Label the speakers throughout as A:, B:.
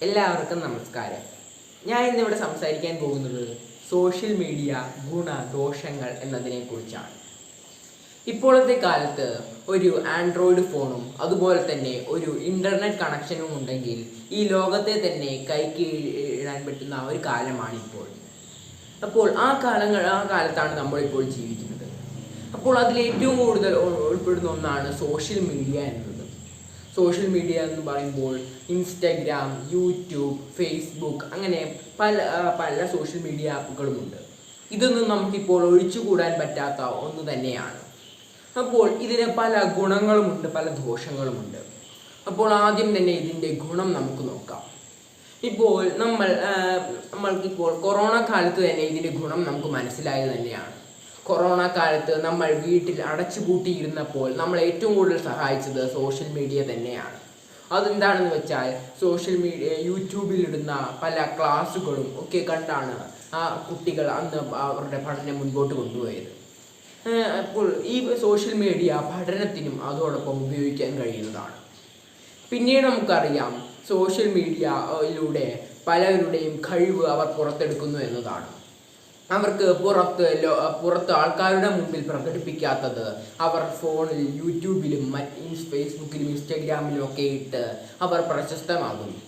A: എല്ലാവർക്കും നമസ്കാരം. ഞാൻ ഇന്നിവിടെ സംസാരിക്കാൻ പോകുന്നത് സോഷ്യൽ മീഡിയ ഗുണദോഷങ്ങൾ എന്നതിനെക്കുറിച്ചാണ്. ഇപ്പോഴത്തെ കാലത്ത് ഒരു ആൻഡ്രോയിഡ് ഫോണും അതുപോലെ തന്നെ ഒരു ഇൻ്റർനെറ്റ് കണക്ഷനും ഉണ്ടെങ്കിൽ ഈ ലോകത്തെ തന്നെ കൈക്കീഴാൻ പറ്റുന്ന ഒരു കാലമാണിപ്പോൾ. അപ്പോൾ ആ കാലത്താണ് നമ്മളിപ്പോൾ ജീവിക്കുന്നത്. അപ്പോൾ അതിലേറ്റവും കൂടുതൽ ഉൾപ്പെടുന്ന ഒന്നാണ് സോഷ്യൽ മീഡിയ എന്നത്. സോഷ്യൽ മീഡിയ എന്ന് പറയുമ്പോൾ ഇൻസ്റ്റഗ്രാം, യൂട്യൂബ്, ഫേസ്ബുക്ക് അങ്ങനെ പല സോഷ്യൽ മീഡിയ ആപ്പുകളുമുണ്ട്. ഇതൊന്നും നമുക്കിപ്പോൾ ഒഴിച്ചുകൂടാൻ പറ്റാത്ത ഒന്ന് തന്നെയാണ്. അപ്പോൾ ഇതിന് പല ഗുണങ്ങളുമുണ്ട്, പല ദോഷങ്ങളുമുണ്ട്. അപ്പോൾ ആദ്യം തന്നെ ഇതിൻ്റെ ഗുണം നമുക്ക് നോക്കാം. ഇപ്പോൾ നമ്മൾക്കിപ്പോൾ കൊറോണ കാലത്ത് തന്നെ ഇതിൻ്റെ ഗുണം നമുക്ക് മനസ്സിലായത് തന്നെയാണ്. കൊറോണ കാലത്ത് നമ്മൾ വീട്ടിൽ അടച്ചുപൂട്ടിയിരുന്നപ്പോൾ നമ്മൾ ഏറ്റവും കൂടുതൽ സഹായിച്ചത് സോഷ്യൽ മീഡിയ തന്നെയാണ്. അതെന്താണെന്ന് വെച്ചാൽ സോഷ്യൽ മീഡിയ യൂട്യൂബിലിടുന്ന പല ക്ലാസ്സുകളും ഒക്കെ കണ്ടാണ് ആ കുട്ടികൾ അന്ന് അവരുടെ പഠനം മുൻപോട്ട് കൊണ്ടുപോയത്. അപ്പോൾ ഈ സോഷ്യൽ മീഡിയ പഠനത്തിനും അതോടൊപ്പം ഉപയോഗിക്കാൻ കഴിയുന്നതാണ്. പിന്നീട് നമുക്കറിയാം സോഷ്യൽ മീഡിയയിലൂടെ പലരുടെയും കഴിവ് അവർ പുറത്തെടുക്കുന്നു എന്നതാണ്. അവർക്ക് പുറത്ത് ആൾക്കാരുടെ മുമ്പിൽ പ്രകടിപ്പിക്കാത്തത് അവർ ഫോണിൽ യൂട്യൂബിലും ഫേസ്ബുക്കിലും ഇൻസ്റ്റഗ്രാമിലും ഒക്കെ ഇട്ട് അവർ പ്രശസ്തമാകുന്നു.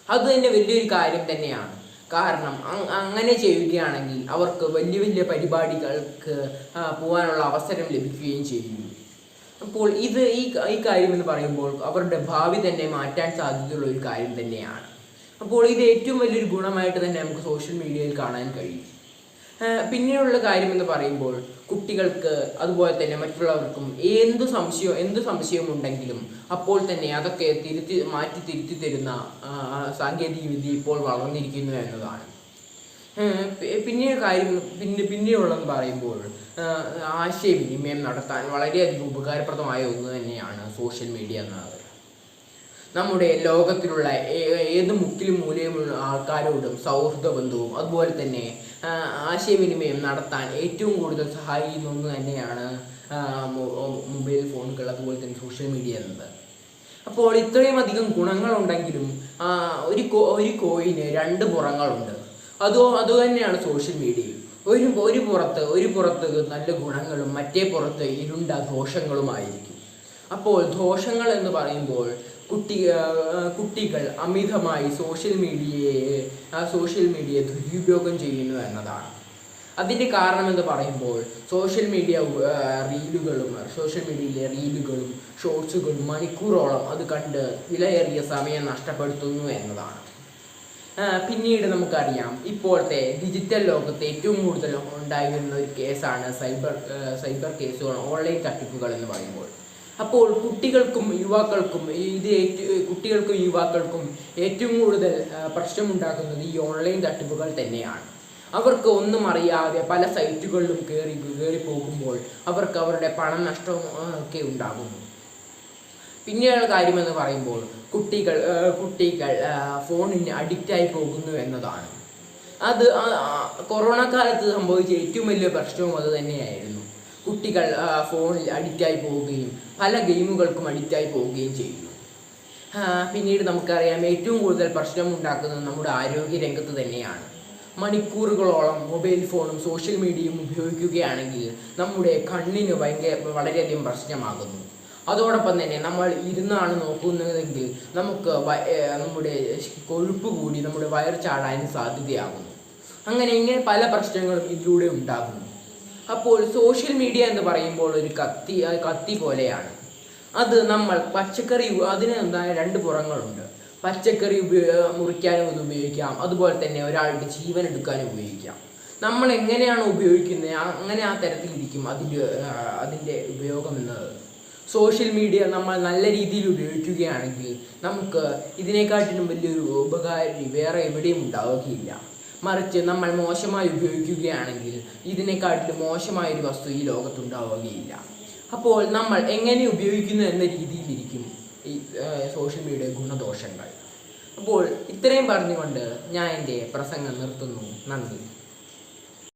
A: അത് തന്നെ വലിയൊരു കാര്യം തന്നെയാണ്. കാരണം അങ്ങനെ ചെയ്യുകയാണെങ്കിൽ അവർക്ക് വലിയ വലിയ പരിപാടികൾക്ക് പോകാനുള്ള അവസരം ലഭിക്കുകയും ചെയ്യുന്നു. അപ്പോൾ ഈ കാര്യം എന്ന് പറയുമ്പോൾ അവരുടെ ഭാവി തന്നെ മാറ്റാൻ സാധ്യതയുള്ള ഒരു കാര്യം തന്നെയാണ്. അപ്പോൾ ഇത് ഏറ്റവും വലിയൊരു ഗുണമായിട്ട് തന്നെ നമുക്ക് സോഷ്യൽ മീഡിയയിൽ കാണാൻ കഴിയും. പിന്നീടുള്ള കാര്യം പറയുമ്പോൾ കുട്ടികൾക്ക് അതുപോലെ തന്നെ മറ്റുള്ളവർക്കും എന്ത് സംശയവും ഉണ്ടെങ്കിലും അപ്പോൾ തന്നെ അതൊക്കെ തിരുത്തി തരുന്ന സാങ്കേതിക വിദ്യ ഇപ്പോൾ വളർന്നിരിക്കുന്നു എന്നതാണ്. പിന്നീടുള്ളതെന്ന് പറയുമ്പോൾ ആശയവിനിമയം നടത്താൻ വളരെയധികം ഉപകാരപ്രദമായ ഒന്ന് തന്നെയാണ് സോഷ്യൽ മീഡിയ എന്നത്. നമ്മുടെ ലോകത്തിലുള്ള ഏത് മുക്കിലും മൂലയുമുള്ള ആൾക്കാരോടും സൗഹൃദ ബന്ധവും അതുപോലെ തന്നെ ആശയവിനിമയം നടത്താൻ ഏറ്റവും കൂടുതൽ സഹായിക്കുന്ന ഒന്ന് തന്നെയാണ് മൊബൈൽ ഫോണുകൾ അതുപോലെ തന്നെ സോഷ്യൽ മീഡിയ എന്നത്. അപ്പോൾ ഇത്രയും അധികം ഗുണങ്ങളുണ്ടെങ്കിലും ഒരു കോയിന് രണ്ട് പുറങ്ങളുണ്ട്. അതുതന്നെയാണ് സോഷ്യൽ മീഡിയയിൽ. ഒരു പുറത്ത് നല്ല ഗുണങ്ങളും മറ്റേ പുറത്ത് ഇരുണ്ട ദോഷങ്ങളുമായിരിക്കും. അപ്പോൾ ദോഷങ്ങൾ എന്ന് പറയുമ്പോൾ കുട്ടികൾ അമിതമായി സോഷ്യൽ മീഡിയയെ ദുരുപയോഗം ചെയ്യുന്നു എന്നതാണ്. അതിൻ്റെ കാരണം എന്ന് പറയുമ്പോൾ സോഷ്യൽ മീഡിയയിലെ റീലുകളും ഷോർട്സുകളും മണിക്കൂറോളം അത് കണ്ട് വിലയേറിയ സമയം നഷ്ടപ്പെടുത്തുന്നു എന്നതാണ്. പിന്നീട് നമുക്കറിയാം ഇപ്പോഴത്തെ ഡിജിറ്റൽ ലോകത്ത് ഏറ്റവും കൂടുതൽ ഉണ്ടായി വരുന്ന ഒരു കേസാണ് സൈബർ കേസുകൾ, ഓൺലൈൻ തട്ടിപ്പുകൾ എന്ന് പറയുമ്പോൾ. അപ്പോൾ കുട്ടികൾക്കും യുവാക്കൾക്കും ഏറ്റവും കൂടുതൽ പ്രശ്നമുണ്ടാക്കുന്നത് ഈ ഓൺലൈൻ തട്ടിപ്പുകൾ തന്നെയാണ്. അവർക്ക് ഒന്നും അറിയാതെ പല സൈറ്റുകളിലും കയറി പോകുമ്പോൾ അവർക്ക് അവരുടെ പണം നഷ്ടവും ഒക്കെ ഉണ്ടാകുന്നു. പിന്നെയുള്ള കാര്യമെന്ന് പറയുമ്പോൾ കുട്ടികൾ ഫോണിന് അഡിക്റ്റായി പോകുന്നു എന്നതാണ്. അത് കൊറോണ കാലത്ത് സംഭവിച്ച ഏറ്റവും വലിയ പ്രശ്നവും അത് തന്നെയായിരുന്നു. കുട്ടികൾ ഫോണിൽ അഡിക്റ്റായി പോവുകയും പല ഗെയിമുകൾക്കും അഡിക്റ്റായി പോവുകയും ചെയ്യുന്നു. പിന്നീട് നമുക്കറിയാം ഏറ്റവും കൂടുതൽ പ്രശ്നം ഉണ്ടാക്കുന്നത് നമ്മുടെ ആരോഗ്യ രംഗത്ത് തന്നെയാണ്. മണിക്കൂറുകളോളം മൊബൈൽ ഫോണും സോഷ്യൽ മീഡിയയും ഉപയോഗിക്കുകയാണെങ്കിൽ നമ്മുടെ കണ്ണിന് വളരെയധികം പ്രശ്നമാകുന്നു. അതോടൊപ്പം തന്നെ നമ്മൾ ഇരുന്നാണ് നോക്കുന്നതെങ്കിൽ നമുക്ക് നമ്മുടെ കൊഴുപ്പ് കൂടി നമ്മുടെ വയർ ചാടാനും സാധ്യതയാകുന്നു. ഇങ്ങനെ പല പ്രശ്നങ്ങളും ഇതിലൂടെ ഉണ്ടാകുന്നു. അപ്പോൾ സോഷ്യൽ മീഡിയ എന്ന് പറയുമ്പോൾ ഒരു കത്തി പോലെയാണ്. അത് നമ്മൾ അതിന് രണ്ട് പുറങ്ങളുണ്ട്. പച്ചക്കറി മുറിക്കാനും അത് ഉപയോഗിക്കാം, അതുപോലെ തന്നെ ഒരാളുടെ ജീവൻ എടുക്കാനും ഉപയോഗിക്കാം. നമ്മൾ എങ്ങനെയാണ് ഉപയോഗിക്കുന്നത് അങ്ങനെ ആ തരത്തിലിരിക്കും അതിൻ്റെ ഉപയോഗം എന്നത്. സോഷ്യൽ മീഡിയ നമ്മൾ നല്ല രീതിയിൽ ഉപയോഗിക്കുകയാണെങ്കിൽ നമുക്ക് ഇതിനെക്കാട്ടിലും വലിയൊരു ഉപകാരം വേറെ എവിടെയും ഉണ്ടാവുകയില്ല. മറിച്ച് നമ്മൾ മോശമായി ഉപയോഗിക്കുകയാണെങ്കിൽ ഇതിനെക്കാട്ടിലും മോശമായൊരു വസ്തു ഈ ലോകത്തുണ്ടാവുകയില്ല. അപ്പോൾ നമ്മൾ എങ്ങനെ ഉപയോഗിക്കുന്നു എന്ന രീതിയിലിരിക്കും ഈ സോഷ്യൽ മീഡിയ ഗുണദോഷങ്ങൾ. അപ്പോൾ ഇത്രയും പറഞ്ഞുകൊണ്ട് ഞാൻ എൻ്റെ പ്രസംഗം നിർത്തുന്നു. നന്ദി.